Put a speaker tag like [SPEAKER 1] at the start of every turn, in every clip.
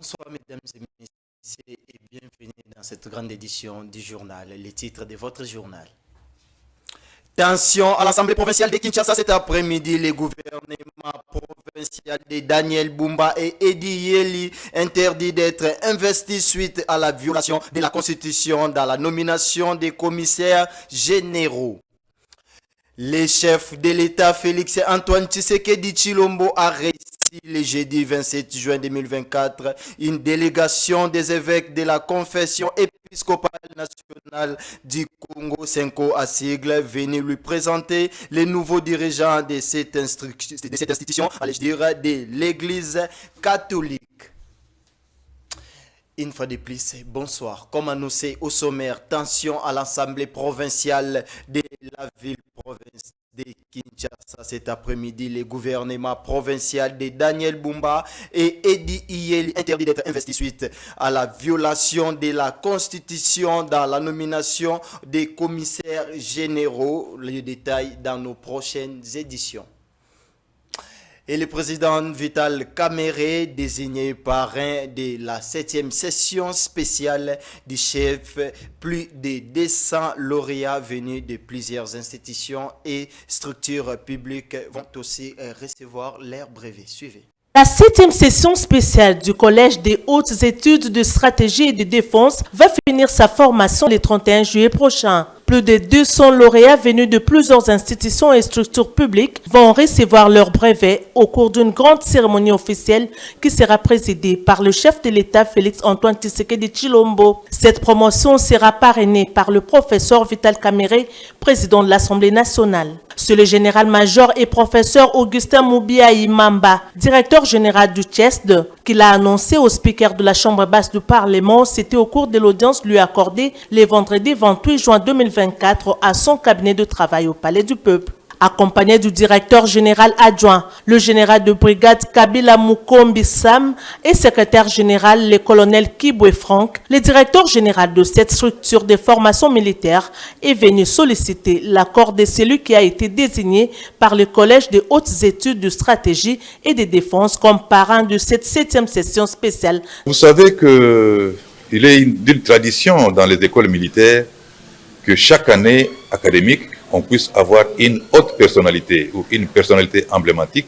[SPEAKER 1] Bonsoir mesdames et messieurs et bienvenue dans cette grande édition du journal. Les titres de votre journal. Tension à l'Assemblée provinciale de Kinshasa cet après-midi. Les gouvernements provinciaux de Daniel Bumba et Edi Yeli interdits d'être investis suite à la violation de la Constitution dans la nomination des commissaires généraux. Le chef de l'État Félix Antoine Tshisekedi Tshilombo a réussi le jeudi 27 juin 2024 une délégation des évêques de la confession épiscopale nationale du Congo, Senko à sigle, venue lui présenter les nouveaux dirigeants de cette institution, allez-je dire, de l'Église catholique. Une fois de plus, bonsoir. Comme annoncé au sommaire, tension à l'Assemblée provinciale de la ville-province de Kinshasa cet après-midi. Les gouvernements provinciaux de Daniel Bumba et Edi Yeli interdits d'être investis suite à la violation de la Constitution dans la nomination des commissaires généraux. Les détails dans nos prochaines éditions. Et le président Vital Kamerhe, désigné parrain de la 7e session spéciale du chef, plus de 200 lauréats venus de plusieurs institutions et structures publiques vont aussi recevoir leur brevet. Suivez.
[SPEAKER 2] La 7e session spéciale du Collège des hautes études de stratégie et de défense va finir sa formation le 31 juillet prochain. Plus de 200 lauréats venus de plusieurs institutions et structures publiques vont recevoir leur brevet au cours d'une grande cérémonie officielle qui sera présidée par le chef de l'État Félix Antoine Tshisekedi Tshilombo. Cette promotion sera parrainée par le professeur Vital Kamerhe, président de l'Assemblée nationale. C'est le général-major et professeur Augustin Moubia Imamba, directeur général du CHESD, qui l'a annoncé au speaker de la Chambre basse du Parlement. C'était au cours de l'audience lui accordée le vendredi 28 juin 2024 à son cabinet de travail au Palais du Peuple. Accompagné du directeur général adjoint, le général de brigade Kabila Mukombi Sam et secrétaire général le colonel Kibwe Franck, le directeur général de cette structure de formation militaire est venu solliciter l'accord de celui qui a été désigné par le Collège des hautes études de stratégie et de défense comme parrain de cette 7e session spéciale.
[SPEAKER 3] Vous savez qu'il est une tradition dans les écoles militaires que chaque année académique, on puisse avoir une haute personnalité ou une personnalité emblématique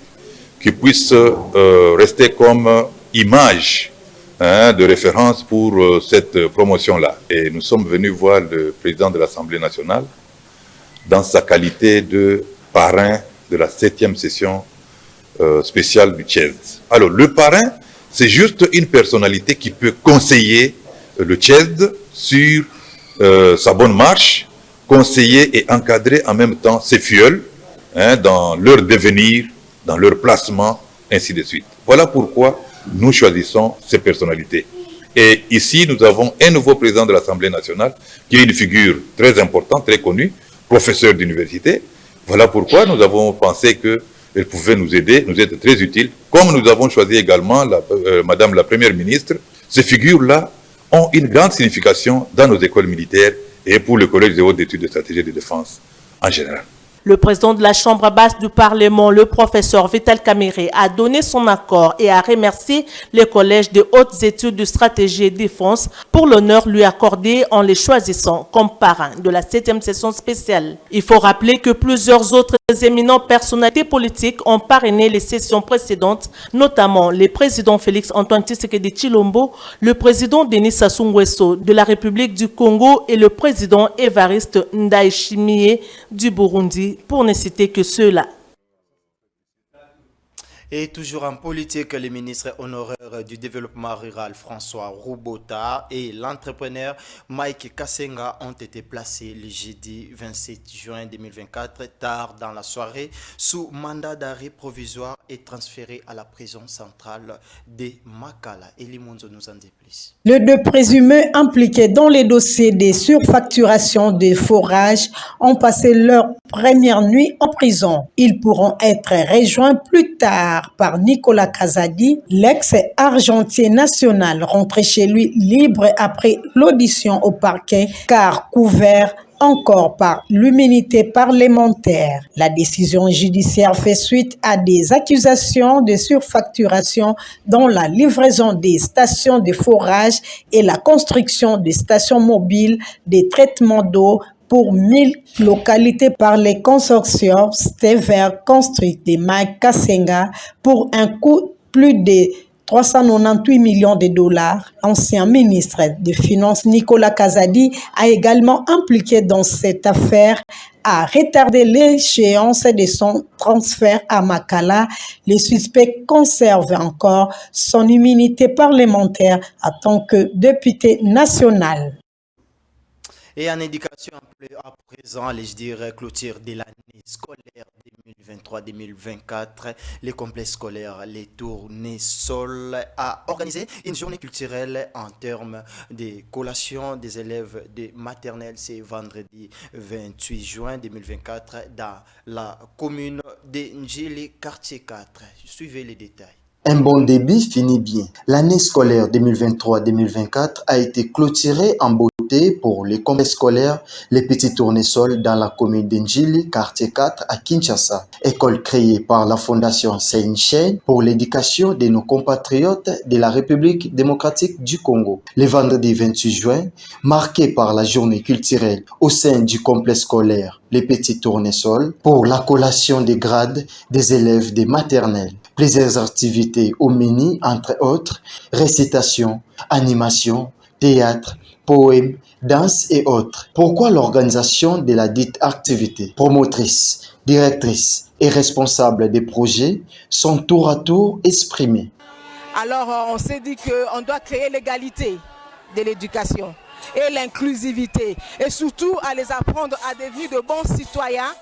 [SPEAKER 3] qui puisse rester comme image de référence pour cette promotion-là. Et nous sommes venus voir le président de l'Assemblée nationale dans sa qualité de parrain de la 7e session spéciale du CHESD. Alors, le parrain, c'est juste une personnalité qui peut conseiller le CHESD sur sa bonne marche, conseiller et encadrer en même temps ses filleuls dans leur devenir, dans leur placement, ainsi de suite. Voilà pourquoi nous choisissons ces personnalités. Et ici, nous avons un nouveau président de l'Assemblée nationale qui est une figure très importante, très connue, professeur d'université. Voilà pourquoi nous avons pensé qu'elle pouvait nous aider, nous être très utile. Comme nous avons choisi également Madame la Première ministre, ces figures-là ont une grande signification dans nos écoles militaires et pour le Collège des hautes études de stratégie et de défense en général.
[SPEAKER 2] Le président de la Chambre basse du Parlement, le professeur Vital Kamerhe, a donné son accord et a remercié le Collège des hautes études de stratégie et de défense pour l'honneur lui accordé en les choisissant comme parrain de la 7e session spéciale. Il faut rappeler que plusieurs autres éminentes personnalités politiques ont parrainé les sessions précédentes, notamment le président Félix Antoine Tshisekedi Tshilombo, le président Denis Sassou Nguesso de la République du Congo et le président Évariste Ndayishimiye du Burundi, pour ne citer que ceux-là.
[SPEAKER 1] Et toujours en politique, le ministre honoraire du développement rural François Roubota et l'entrepreneur Mike Kassenga ont été placés le jeudi 27 juin 2024 tard dans la soirée sous mandat d'arrêt provisoire et transférés à la prison centrale de Makala. Elie Monzo nous en dit plus.
[SPEAKER 4] Les deux présumés impliqués dans les dossiers des surfacturations des forages ont passé leur première nuit en prison. Ils pourront être rejoints plus tard par Nicolas Kazadi, l'ex-argentier national rentré chez lui libre après l'audition au parquet car couvert encore par l'immunité parlementaire. La décision judiciaire fait suite à des accusations de surfacturation dans la livraison des stations de forage et la construction de stations mobiles de traitement d'eau pour 1000 localités par les consortiums Stever construits de Mike Kassenga pour un coût plus de 398 millions de dollars. L'ancien ministre des Finances Nicolas Kazadi a également impliqué dans cette affaire à retarder l'échéance de son transfert à Makala. Le suspect conserve encore son immunité parlementaire en tant que député national.
[SPEAKER 1] Et en éducation, à présent, allez-je dire, clôture de l'année scolaire 2023-2024, les complexes scolaires, les Tournesols a organisé une journée culturelle en termes de collation des élèves de maternelle. C'est vendredi 28 juin 2024 dans la commune de Njili, quartier 4. Suivez les détails.
[SPEAKER 5] Un bon début finit bien. L'année scolaire 2023-2024 a été clôturée en beauté pour les complexes scolaires Les Petits Tournesols dans la commune d'Njili, quartier 4 à Kinshasa. École créée par la fondation Saint-Michel pour l'éducation de nos compatriotes de la République démocratique du Congo. Le vendredi 28 juin, marqué par la journée culturelle au sein du complexe scolaire Les Petits Tournesols pour la collation des grades des élèves des maternelles. Plusieurs activités au menu, entre autres, récitation, animation, théâtre, poèmes, danse et autres. Pourquoi l'organisation de la dite activité? Promotrices, directrices et responsables des projets sont tour à tour exprimés.
[SPEAKER 6] Alors on s'est dit qu'on doit créer l'égalité de l'éducation et l'inclusivité et surtout à les apprendre à devenir de bons citoyens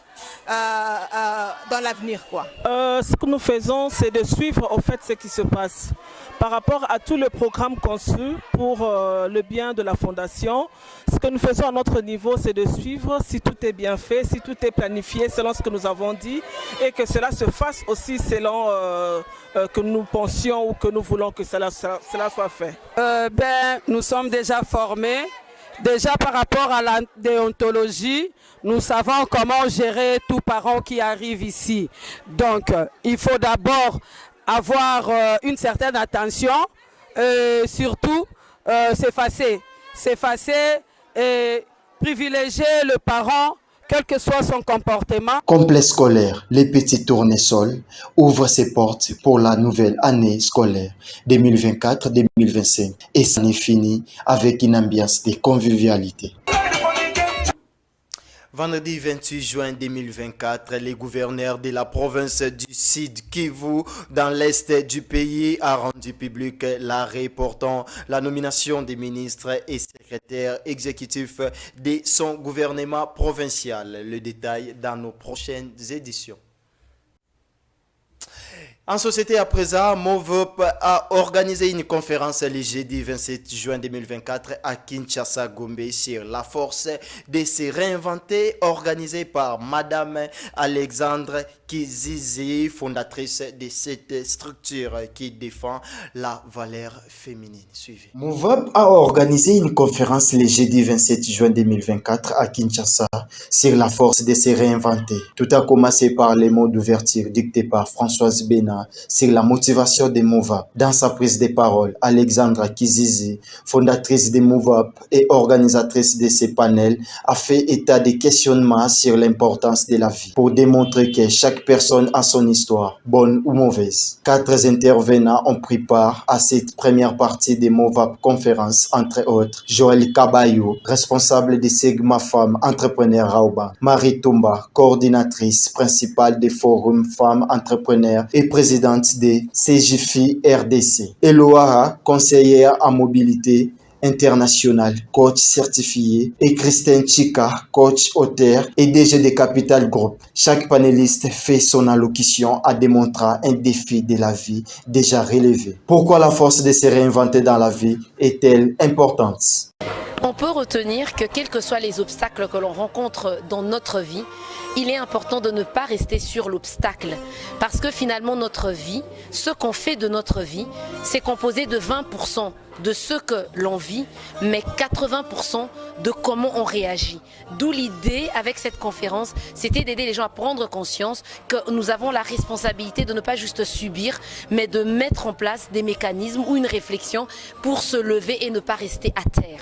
[SPEAKER 6] dans l'avenir, quoi.
[SPEAKER 7] Ce que nous faisons, c'est de suivre au fait ce qui se passe par rapport à tout le programme conçu pour le bien de la fondation. Ce que nous faisons à notre niveau, c'est de suivre si tout est bien fait, si tout est planifié selon ce que nous avons dit et que cela se fasse aussi selon que nous pensions ou que nous voulons que cela soit fait.
[SPEAKER 8] Nous sommes déjà formés. Déjà par rapport à la déontologie, nous savons comment gérer tout parent qui arrive ici. Donc, il faut d'abord avoir une certaine attention, surtout s'effacer et privilégier le parent, quel que soit son comportement.
[SPEAKER 5] Complexe scolaire Les Petits Tournesols ouvre ses portes pour la nouvelle année scolaire 2024-2025 et ça n'est fini avec une ambiance de convivialité.
[SPEAKER 1] Vendredi 28 juin 2024, les gouverneurs de la province du Sud Kivu dans l'est du pays a rendu public l'arrêt portant la nomination des ministres et secrétaires exécutifs de son gouvernement provincial. Le détail dans nos prochaines éditions. En société à présent, Movop a organisé une conférence le jeudi 27 juin 2024 à Kinshasa Gombe sur la force de se réinventer, organisée par Madame Alexandre Kizizi, fondatrice de cette structure qui défend la valeur féminine. Suivez.
[SPEAKER 5] Movop a organisé une conférence le jeudi 27 juin 2024 à Kinshasa sur la force de se réinventer. Tout a commencé par les mots d'ouverture dictés par Françoise Bena sur la motivation de Movop. Dans sa prise de parole, Alexandra Kizizi, fondatrice de Movop et organisatrice de ces panels, a fait état des questionnements sur l'importance de la vie pour démontrer que chaque personne a son histoire, bonne ou mauvaise. 4 intervenants ont pris part à cette première partie de Movop conférence, entre autres Joël Kabayou, responsable de Sigma Femmes Entrepreneurs Raoba, Marie Tomba, coordinatrice principale des forums Femmes Entrepreneurs et présidente de CGFI RDC. Eloara, conseillère en mobilité internationale, coach certifié, et Christine Chika, coach auteur et DG de Capital Group. Chaque panéliste fait son allocution en démontrant un défi de la vie déjà relevé. Pourquoi la force de se réinventer dans la vie est-elle importante?
[SPEAKER 9] On peut retenir que quels que soient les obstacles que l'on rencontre dans notre vie, il est important de ne pas rester sur l'obstacle. Parce que finalement, notre vie, ce qu'on fait de notre vie, c'est composé de 20% de ce que l'on vit, mais 80% de comment on réagit. D'où l'idée, avec cette conférence, c'était d'aider les gens à prendre conscience que nous avons la responsabilité de ne pas juste subir, mais de mettre en place des mécanismes ou une réflexion pour se lever et ne pas rester à terre.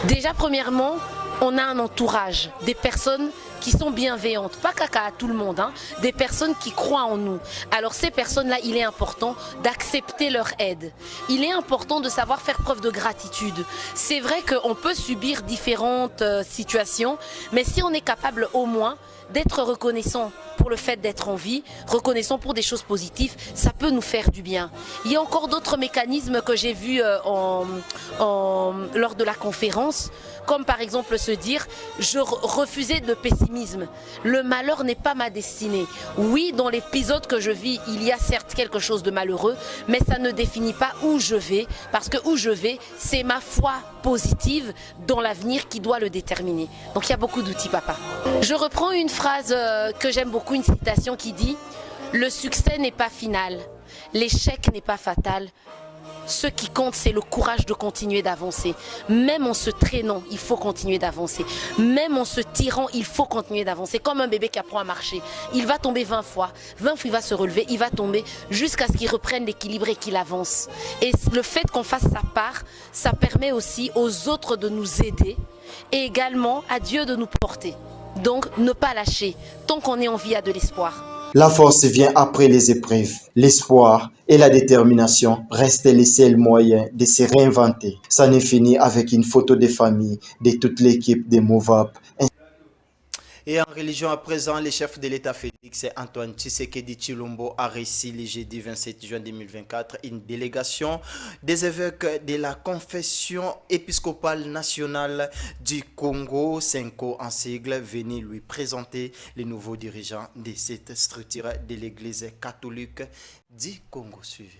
[SPEAKER 9] Déjà, premièrement, on a un entourage, des personnes qui sont bienveillantes, pas caca à tout le monde, hein, des personnes qui croient en nous. Alors ces personnes-là, il est important d'accepter leur aide. Il est important de savoir faire preuve de gratitude. C'est vrai qu'on peut subir différentes situations, mais si on est capable au moins d'être reconnaissant pour le fait d'être en vie, reconnaissant pour des choses positives, ça peut nous faire du bien. Il y a encore d'autres mécanismes que j'ai vus lors de la conférence, comme par exemple se dire, je refusais le pessimisme. Le malheur n'est pas ma destinée. Oui, dans l'épisode que je vis, il y a certes quelque chose de malheureux, mais ça ne définit pas où je vais, parce que où je vais, c'est ma foi positive dans l'avenir qui doit le déterminer. Donc il y a beaucoup d'outils, papa. Je reprends une phrase que j'aime beaucoup, une citation qui dit « Le succès n'est pas final, l'échec n'est pas fatal. Ce qui compte, c'est le courage de continuer d'avancer. Même en se traînant, il faut continuer d'avancer. Même en se tirant, il faut continuer d'avancer. Comme un bébé qui apprend à marcher. Il va tomber 20 fois. 20 fois, il va se relever, il va tomber jusqu'à ce qu'il reprenne l'équilibre et qu'il avance. Et le fait qu'on fasse sa part, ça permet aussi aux autres de nous aider et également à Dieu de nous porter. Donc, ne pas lâcher. Tant qu'on est en vie, il y a de l'espoir.
[SPEAKER 5] La force vient après les épreuves. L'espoir et la détermination restent les seuls moyens de se réinventer. Ça n'est fini avec une photo de famille de toute l'équipe de Movap.
[SPEAKER 1] Et en religion à présent, le chef de l'État Félix Antoine Tshisekedi Tshilombo a reçu le jeudi 27 juin 2024 une délégation des évêques de la confession épiscopale nationale du Congo, Senko en sigle, venue lui présenter les nouveaux dirigeants de cette structure de l'Église catholique du Congo. Suivez.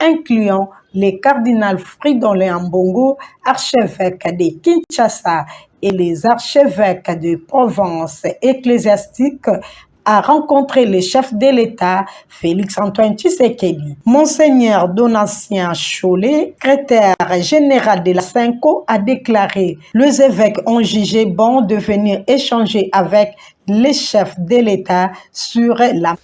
[SPEAKER 4] Incluant les cardinals Fridolin Ambongo, archevêque de Kinshasa, et les archevêques de Provence ecclésiastique, a rencontré le chef de l'État, Félix-Antoine Tshisekedi. Monseigneur Donatien Cholet, secrétaire général de la Senko, a déclaré « Les évêques ont jugé bon de venir échanger avec les chefs de l'État sur la... »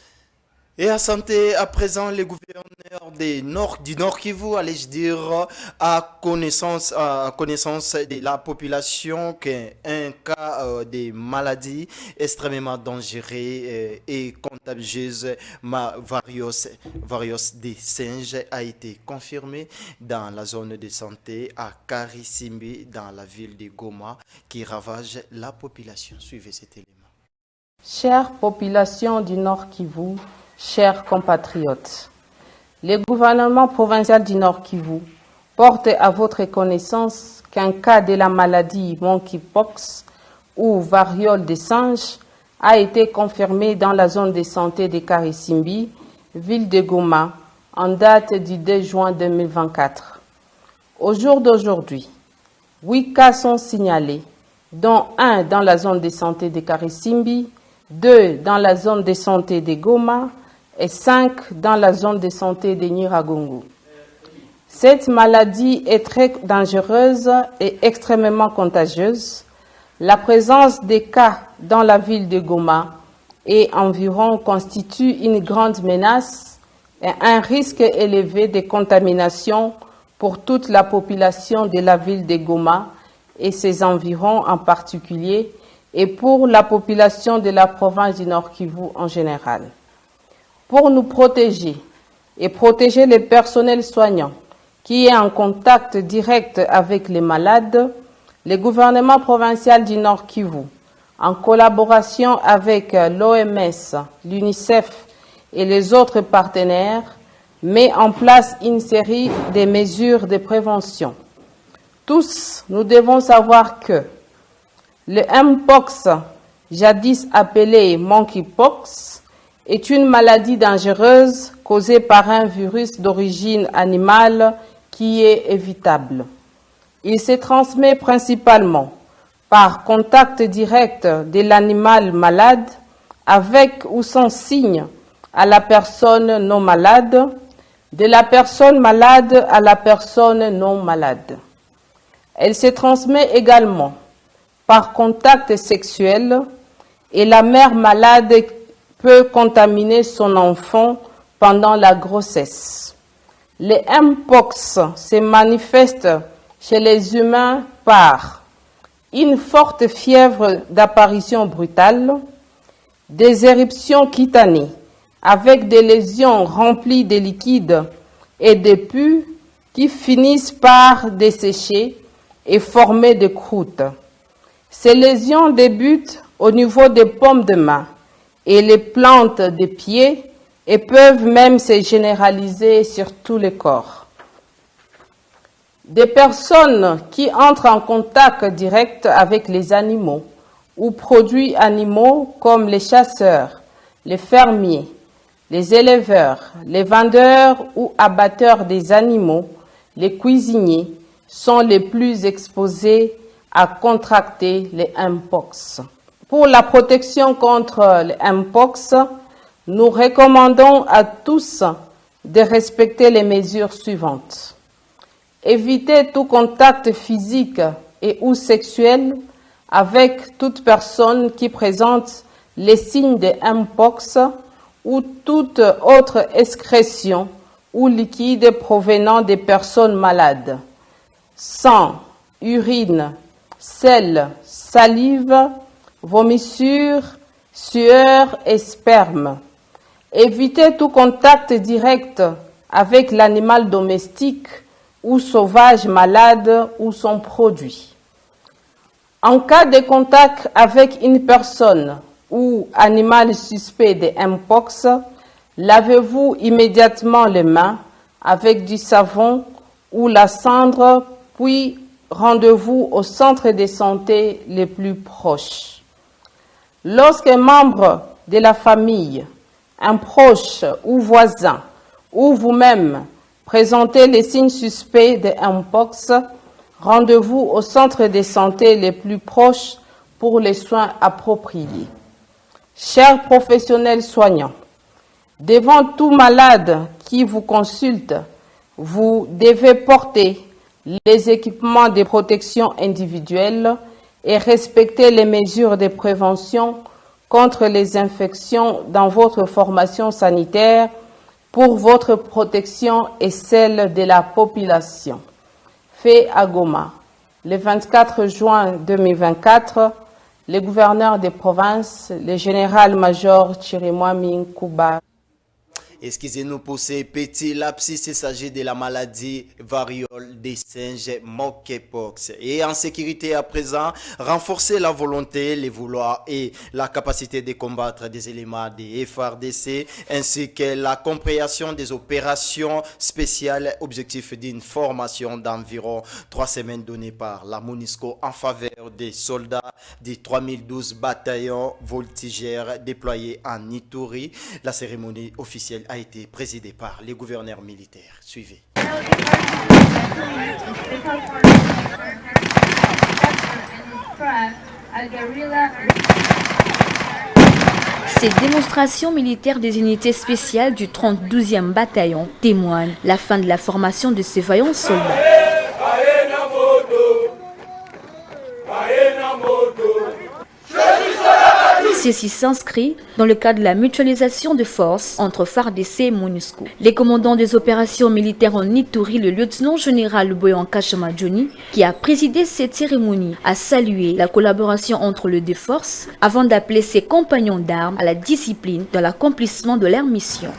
[SPEAKER 1] Et à santé, à présent, le gouverneur du Nord Kivu, allais-je dire, a connaissance de la population qu'un cas de maladie extrêmement dangereuse et contagieuse, varios des singes, a été confirmé dans la zone de santé à Karisimbi, dans la ville de Goma, qui ravage la population. Suivez cet élément.
[SPEAKER 10] Chère population du Nord Kivu, chers compatriotes, le gouvernement provincial du Nord Kivu porte à votre connaissance qu'un cas de la maladie monkeypox ou variole des singes a été confirmé dans la zone de santé de Karisimbi, ville de Goma, en date du 2 juin 2024. Au jour d'aujourd'hui, 8 cas sont signalés, dont 1 dans la zone de santé de Karisimbi, 2 dans la zone de santé de Goma, et 5 dans la zone de santé de Nyiragongo. Cette maladie est très dangereuse et extrêmement contagieuse. La présence des cas dans la ville de Goma et environ constitue une grande menace et un risque élevé de contamination pour toute la population de la ville de Goma et ses environs en particulier, et pour la population de la province du Nord Kivu en général. Pour nous protéger et protéger les personnels soignants qui est en contact direct avec les malades, le gouvernement provincial du Nord Kivu, en collaboration avec l'OMS, l'UNICEF et les autres partenaires, met en place une série de mesures de prévention. Tous, nous devons savoir que le Mpox, jadis appelé monkeypox, est une maladie dangereuse causée par un virus d'origine animale qui est évitable. Il se transmet principalement par contact direct de l'animal malade avec ou sans signe à la personne non malade, de la personne malade à la personne non malade. Elle se transmet également par contact sexuel et la mère malade peut contaminer son enfant pendant la grossesse. Les mpox se manifestent chez les humains par une forte fièvre d'apparition brutale, des éruptions cutanées avec des lésions remplies de liquides et de pus qui finissent par dessécher et former des croûtes. Ces lésions débutent au niveau des paumes de main et les plantes des pieds et peuvent même se généraliser sur tout le corps. Des personnes qui entrent en contact direct avec les animaux ou produits animaux comme les chasseurs, les fermiers, les éleveurs, les vendeurs ou abatteurs des animaux, les cuisiniers sont les plus exposés à contracter les mpox. Pour la protection contre les mpox, nous recommandons à tous de respecter les mesures suivantes. Éviter tout contact physique et ou sexuel avec toute personne qui présente les signes de mpox ou toute autre excrétion ou liquide provenant des personnes malades. Sang, urine, sel, salive, vomissures, sueur et sperme. Éviter tout contact direct avec l'animal domestique ou sauvage malade ou son produit. En cas de contact avec une personne ou animal suspect de mpox, lavez-vous immédiatement les mains avec du savon ou la cendre, puis rendez-vous au centre de santé les plus proches. Lorsqu'un membre de la famille, un proche ou voisin, ou vous-même présentez les signes suspects de mpox, rendez-vous au centre de santé les plus proches pour les soins appropriés. Chers professionnels soignants, devant tout malade qui vous consulte, vous devez porter les équipements de protection individuelle et respecter les mesures de prévention contre les infections dans votre formation sanitaire pour votre protection et celle de la population. Fait à Goma, le 24 juin 2024, le gouverneur des provinces, le général-major Chirimwami Nkuba.
[SPEAKER 1] Excusez-nous pour ces petits lapsus, il s'agit de la maladie variole des singes monkeypox. Et en sécurité à présent, renforcer la volonté, les vouloirs et la capacité de combattre des éléments des FARDC, ainsi que la compréhension des opérations spéciales, objectif d'une formation d'environ 3 semaines donnée par la MONUSCO en faveur des soldats des 3012 bataillons voltigeurs déployés en Ituri. La cérémonie officielle a été présidée par les gouverneurs militaires. Suivez.
[SPEAKER 11] Ces démonstrations militaires des unités spéciales du 32e bataillon témoignent la fin de la formation de ces vaillants soldats. Ceci s'inscrit dans le cadre de la mutualisation de forces entre FARDC et MONUSCO. Les commandants des opérations militaires en Ituri, le lieutenant-général Boyan Kashamadjoni, qui a présidé cette cérémonie, a salué la collaboration entre les deux forces avant d'appeler ses compagnons d'armes à la discipline dans l'accomplissement de leur mission.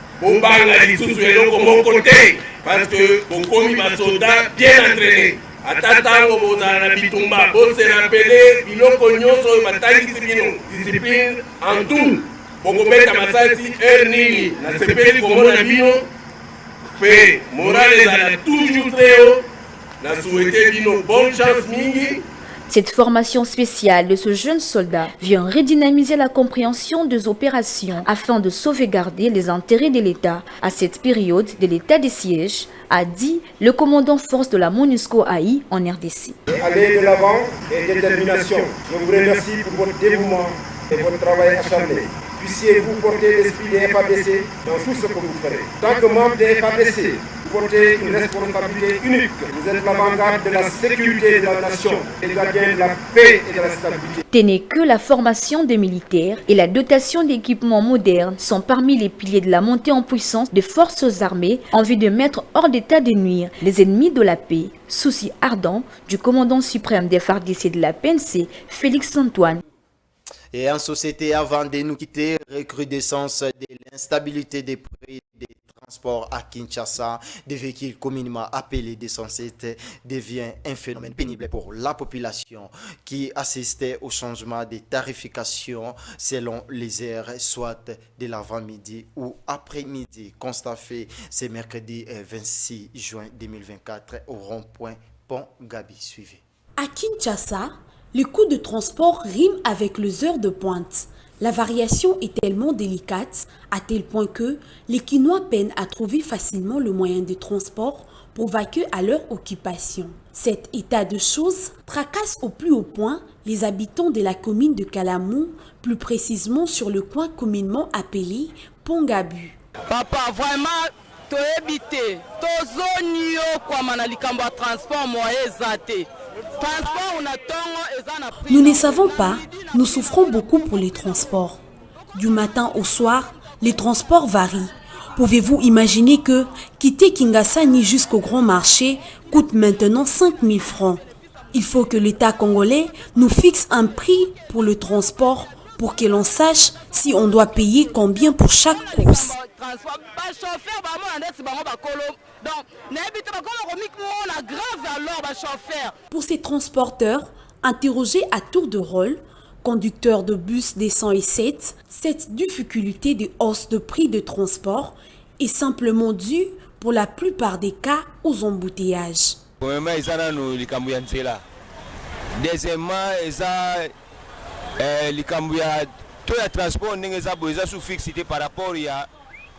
[SPEAKER 12] Parce que on soldats bien entraînés. Atatango bozana bitumba bose rappelé biloko nyonso matangisi bino discipline en tout bokobeta masasi nini na sepeli komona bino pe morale ezala toujours très haut na souhaité bino bonne chance mingi
[SPEAKER 11] Cette formation spéciale de ce jeune soldat vient redynamiser la compréhension des opérations afin de sauvegarder les intérêts de l'État à cette période de l'état de siège, a dit le commandant force de la MONUSCO AI en RDC.
[SPEAKER 13] Allez de l'avant et détermination. Je vous remercie pour votre dévouement et votre travail acharné. Puissiez-vous porter l'esprit des FADC dans tout ce que vous ferez. Tant que membre des FADC, vous portez une responsabilité unique. Vous êtes l'avant-garde de la sécurité de la nation et gardien de la paix et de la stabilité.
[SPEAKER 11] Tenez que la formation des militaires et la dotation d'équipements modernes sont parmi les piliers de la montée en puissance des forces armées en vue de mettre hors d'état de nuire les ennemis de la paix. Souci ardent du commandant suprême des FARDC de la PNC, Félix Antoine.
[SPEAKER 1] Et en société, avant de nous quitter, recrudescence de l'instabilité des prix des transports à Kinshasa, des véhicules communément appelés des 107 devient un phénomène pénible pour la population qui assistait au changement des tarifications selon les heures, soit de l'avant-midi ou après-midi. Constat fait ce mercredi 26 juin 2024 au rond-point Pont Gabi. Suivez.
[SPEAKER 14] À Kinshasa, le coût de transport rime avec les heures de pointe. La variation est tellement délicate à tel point que les Kinois peinent à trouver facilement le moyen de transport pour vaquer à leur occupation. Cet état de choses tracasse au plus haut point les habitants de la commune de Kalamou, plus précisément sur le coin communément appelé Pont-Gabu.
[SPEAKER 8] Papa, vraiment, tu es habité. Transport moyen.
[SPEAKER 14] Nous ne savons pas, nous souffrons beaucoup pour les transports. Du matin au soir, les transports varient. Pouvez-vous imaginer que quitter Kingasani jusqu'au grand marché coûte maintenant 5 000 francs? Il faut que l'État congolais nous fixe un prix pour le transport pour que l'on sache si on doit payer combien pour chaque course. Pour ces transporteurs, interrogés à tour de rôle, conducteurs de bus des 107, cette difficulté de hausse de prix de transport est simplement due, pour la plupart des cas, aux embouteillages.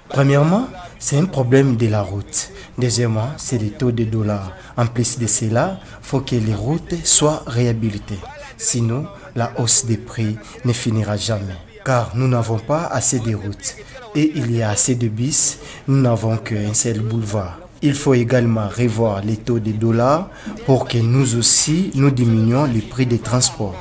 [SPEAKER 5] Premièrement, c'est un problème de la route. Deuxièmement, c'est les taux de dollars. En plus de cela, il faut que les routes soient réhabilitées. Sinon, la hausse des prix ne finira jamais. Car nous n'avons pas assez de routes. Et il y a assez de bus, nous n'avons qu'un seul boulevard. Il faut également revoir les taux de dollars pour que nous aussi, nous diminuions les prix des transports.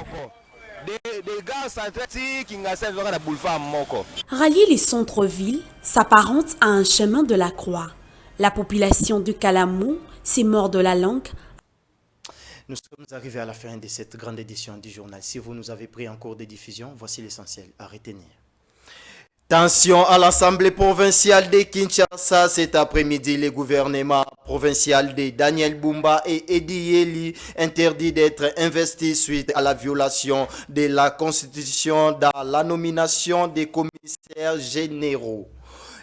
[SPEAKER 14] Rallier les centres-villes s'apparente à un chemin de la croix. La population de Kalamou s'est mort de la langue.
[SPEAKER 1] Nous sommes arrivés à la fin de cette grande édition du journal. Si vous nous avez pris en cours de diffusion, voici l'essentiel à retenir. Tension à l'Assemblée provinciale de Kinshasa. Cet après-midi, le gouvernement provincial de Daniel Bumba et Edi Yeli interdit d'être investi suite à la violation de la Constitution dans la nomination des commissaires généraux.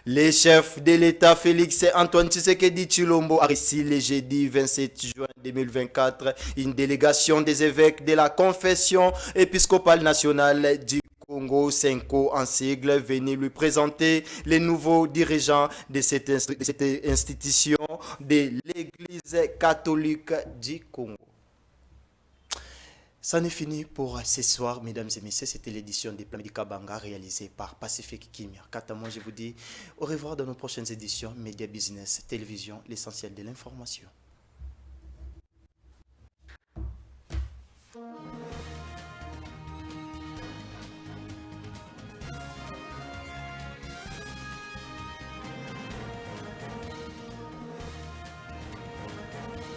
[SPEAKER 1] Le chef de l'État Félix Antoine Tshisekedi Tshilombo a reçu le jeudi 27 juin 2024 une délégation des évêques de la confession épiscopale nationale du Congo, Senko en sigle, venir lui présenter les nouveaux dirigeants de cette institution de l'Église catholique du Congo. Ça n'est fini pour ce soir, mesdames et messieurs. C'était l'édition des Plans Kabanga réalisée par Pacifique Kimia. Quant à moi, je vous dis au revoir dans nos prochaines éditions Média Business, Télévision, l'essentiel de l'information.